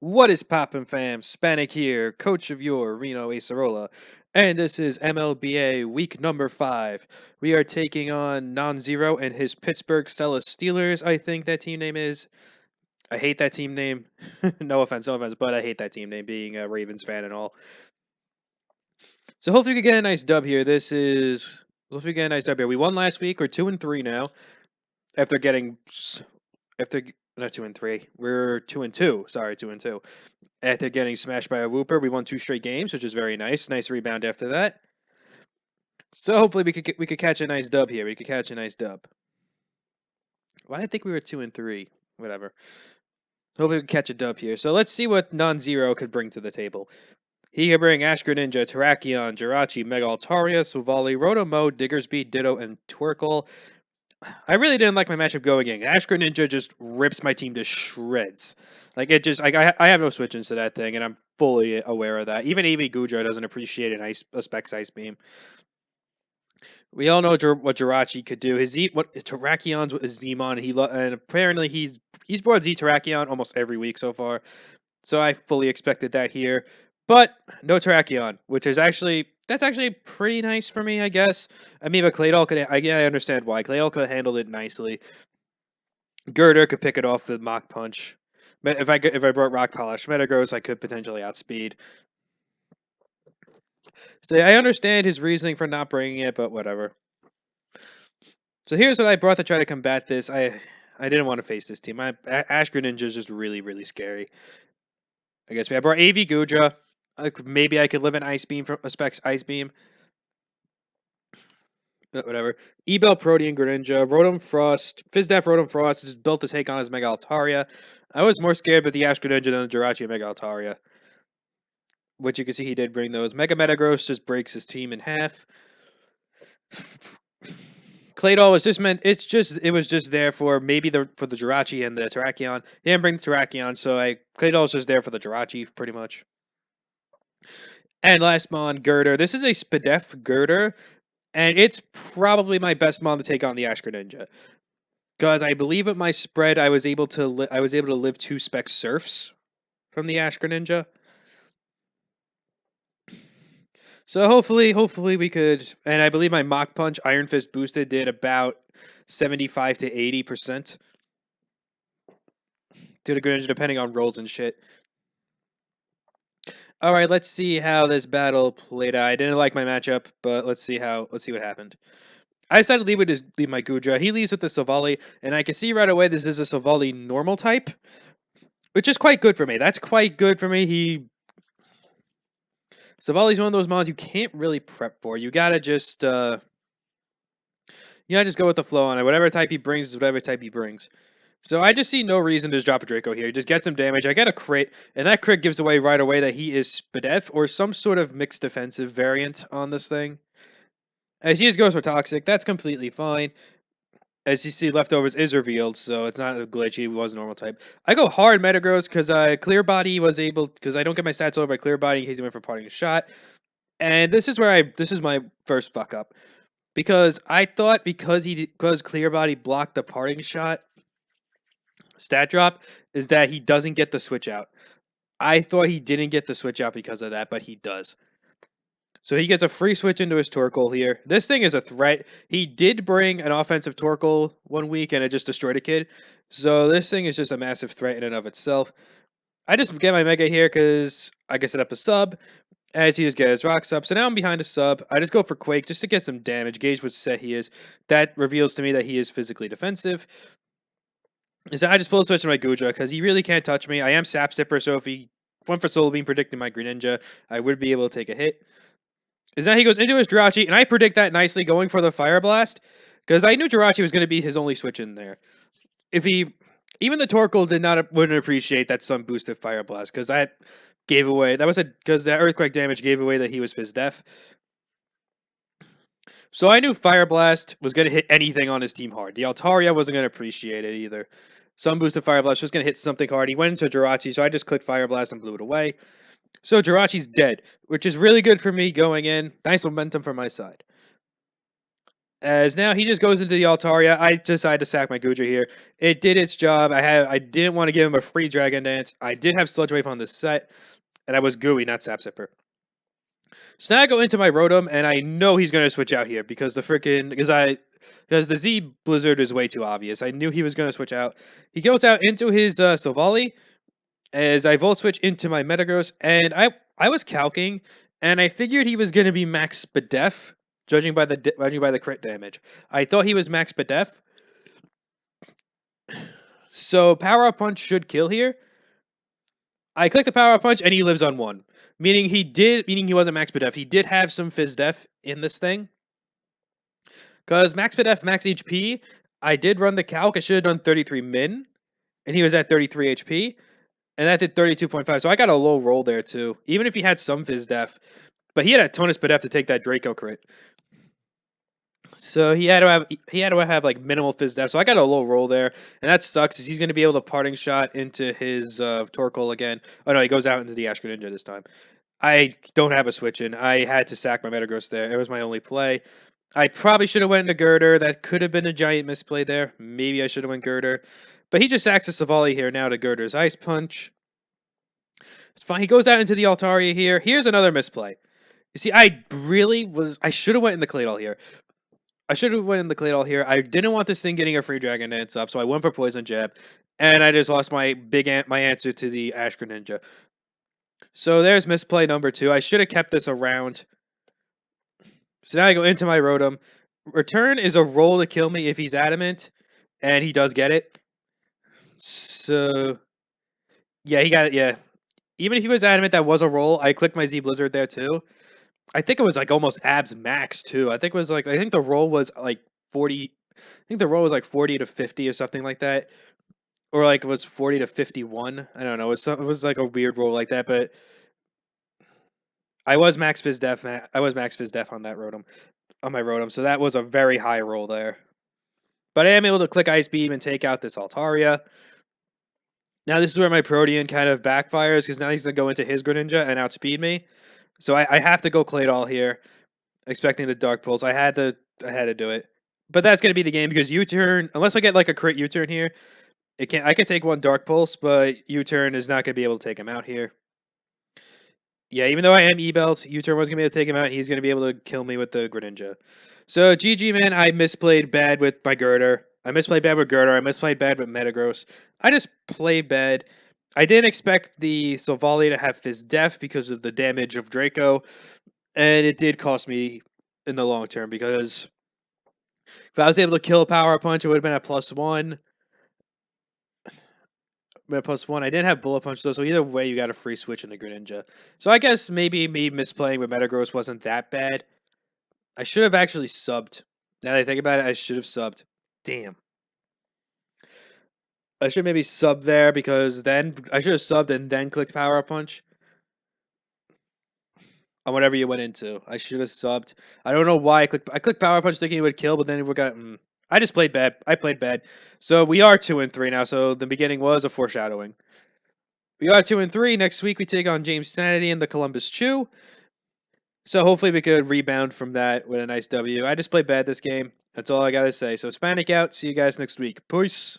What is poppin' fam? Spanik here, coach of your Reno Acerola, and this is MLBA week number 5. We are taking on Non-Zero and his Pittsburgh Celesteelrs, I think that team name is. I hate that team name. No offense, but I hate that team name, being a Ravens fan and all. So hopefully we can get a nice dub here. Hopefully we get a nice dub here. We won last week. We're 2-3 now. After getting after not 2-3. We're 2-2. Sorry, 2-2. After getting smashed by a Whooper, we won 2 straight games, which is very nice. Nice rebound after that. So hopefully we could catch a nice dub here. We could catch a nice dub. Why did I think we were 2-3? Whatever. Hopefully we can catch a dub here. So let's see what Non-Zero could bring to the table. He could bring Ashker Ninja, Terrakion, Jirachi, Mega Altaria, Suvali, Rotomo, Diggersby, Ditto, and Twerkle. I really didn't like my matchup going in. Ashker Ninja just rips my team to shreds. Like, it just, I have no switch-ins to that thing, and I'm fully aware of that. Even AV Gudra doesn't appreciate a Specs Ice Beam. We all know what Jirachi could do. What Terrakion's with his Zmon, and apparently he's brought Z Terrakion almost every week so far. So I fully expected that here. But no Terrakion, which is that's actually pretty nice for me, I guess. I mean, but Claydol I understand why. Claydol could have handled it nicely. Girder could pick it off with Mach Punch. If I brought Rock Polish Metagross, I could potentially outspeed. So I understand his reasoning for not bringing it, but whatever. So here's what I brought to try to combat this. I didn't want to face this team. Ashker Ninja is just really, really scary. I guess I brought AV Gudra. Maybe I could live an Ice Beam from a Specs Ice Beam. Whatever. Ebel, Protean, Greninja, Rotom Frost, Fizdef, Rotom Frost is built to take on his Mega Altaria. I was more scared with the Ash Greninja than the Jirachi and Mega Altaria. Which you can see he did bring those. Mega Metagross just breaks his team in half. Claydol was it was just there for maybe for the Jirachi and the Terrakion. He didn't bring the Terrakion, so Claydol was just there for the Jirachi, pretty much. And last mon, Girder. This is a Spadef Girder, and it's probably my best mon to take on the Ash Greninja. Because I believe with my spread, I was able to live 2 Spec Surfs from the Ash Greninja. So hopefully we could, and I believe my Mach Punch Iron Fist boosted did about 75 to 80% to the Greninja, depending on rolls and shit. All right, let's see how this battle played out. I didn't like my matchup, but let's see what happened. I decided to leave my Gudra. He leaves with the Savali, and I can see right away this is a Savali normal type, which is quite good for me. That's quite good for me. Savali's one of those mons you can't really prep for. You gotta just go with the flow on it. Whatever type he brings is whatever type he brings. So I just see no reason to just drop a Draco here. Just get some damage. I get a crit, and that crit gives away right away that he is Spadef or some sort of mixed defensive variant on this thing. As he just goes for Toxic, that's completely fine. As you see, Leftovers is revealed, so it's not a glitch. He was a normal type. I go hard Metagross because Clear Body was able, because I don't get my stats over by Clear Body in case he went for Parting Shot. And this is my first fuck up. Because I thought because Clear Body blocked the Parting Shot stat drop, is that he doesn't get the switch out. I thought he didn't get the switch out because of that, but he does. So he gets a free switch into his Torkoal here. This thing is a threat. He did bring an offensive Torkoal one week, and it just destroyed a kid. So this thing is just a massive threat in and of itself. I just get my Mega here because I can set up a sub, as he just gets his Rock Sub. So now I'm behind a sub. I just go for Quake just to get some damage. Gauge what set he is. That reveals to me that he is physically defensive. So I just pull switch to my Gudra because he really can't touch me. I am Sap Sipper, so if he went for Soul Beam predicting my Greninja, I would be able to take a hit. Is now he goes into his Jirachi, and I predict that nicely going for the Fire Blast, because I knew Jirachi was going to be his only switch in there. Even the Torkoal wouldn't appreciate that Sun boosted Fire Blast, because that Earthquake damage gave away that he was Fizdef. So I knew Fire Blast was going to hit anything on his team hard. The Altaria wasn't going to appreciate it either. Sun boosted Fire Blast was going to hit something hard. He went into Jirachi, so I just clicked Fire Blast and blew it away. So Jirachi's dead, which is really good for me going in. Nice momentum from my side. As now he just goes into the Altaria. I decided to sack my Goodra here. It did its job. I didn't want to give him a free Dragon Dance. I did have Sludge Wave on this set, and I was Gooey, not Sap Sipper. So now I go into my Rotom, and I know he's going to switch out here because because the Z Blizzard is way too obvious. I knew he was going to switch out. He goes out into his Silvally as I Volt Switch into my Metagross, and I was calking, and I figured he was going to be Max Spadef, judging by the crit damage. I thought he was Max Spadef, so Power Up Punch should kill here. I click the Power Up Punch, and he lives on 1. Meaning he wasn't Max Spadef. He did have some Fizz Def in this thing. Because Max Spadef, Max HP, I did run the calc. I should have done 33 min, and he was at 33 HP, and that did 32.5. So I got a low roll there too, even if he had some Fizz Def. But he had a ton of Spadef to take that Draco crit. So he had to have like minimal Fizz Def. So I got a low roll there, and that sucks. Is he's going to be able to parting shot into his Torkoal again? Oh no, he goes out into the Ash Greninja this time. I don't have a switch in. I had to sack my Metagross there. It was my only play. I probably should have went into Girder. That could have been a giant misplay there. Maybe I should have went Girder. But he just sacks a Savali here now to Girder's Ice Punch. It's fine. He goes out into the Altaria here. Here's another misplay. You see, I should have went in the Claydol here. I didn't want this thing getting a free Dragon Dance up, so I went for Poison Jab. And I just lost my answer to the Ash Greninja. So there's misplay number 2. I should have kept this around. So now I go into my Rotom. Return is a roll to kill me if he's adamant, and he does get it. So, yeah, he got it, yeah. Even if he was adamant, that was a roll. I clicked my Z Blizzard there, too. I think it was, like, almost abs max, too. I think the roll was, like, 40... I think the roll was, like, 40 to 50 or something like that. Or, like, it was 40 to 51. I don't know. It was like, a weird roll like that, but... I was Max Fizz Def on that Rotom, on my Rotom, so that was a very high roll there. But I am able to click Ice Beam and take out this Altaria. Now this is where my Protean kind of backfires, because now he's going to go into his Greninja and outspeed me. So I have to go Claydol here, expecting the Dark Pulse. I had to do it. But that's going to be the game, because U-turn, unless I get like a crit U-turn here, I can take one Dark Pulse, but U-turn is not going to be able to take him out here. Yeah, even though I am E-Belt, U-turn was going to be able to take him out. He's going to be able to kill me with the Greninja. So, GG, man. I misplayed bad with my Girder. I misplayed bad with Metagross. I just played bad. I didn't expect the Silvally to have Fizz Def because of the damage of Draco. And it did cost me in the long term, because if I was able to kill a Power Punch, it would have been at +1. +1. I didn't have Bullet Punch though, so either way, you got a free switch in the Greninja. So I guess maybe me misplaying with Metagross wasn't that bad. I should have actually subbed. Now that I think about it, I should have subbed. Damn. I should maybe sub there, because then I should have subbed and then clicked Power Up Punch. On whatever you went into. I should have subbed. I don't know why I clicked Power Punch thinking it would kill, but then we got... I just played bad. I played bad. So we are 2-3 now. So the beginning was a foreshadowing. We are 2-3. Next week we take on James Sanity and the Columbus Chew. So hopefully we could rebound from that with a nice W. I just played bad this game. That's all I got to say. So Spanic out. See you guys next week. Peace.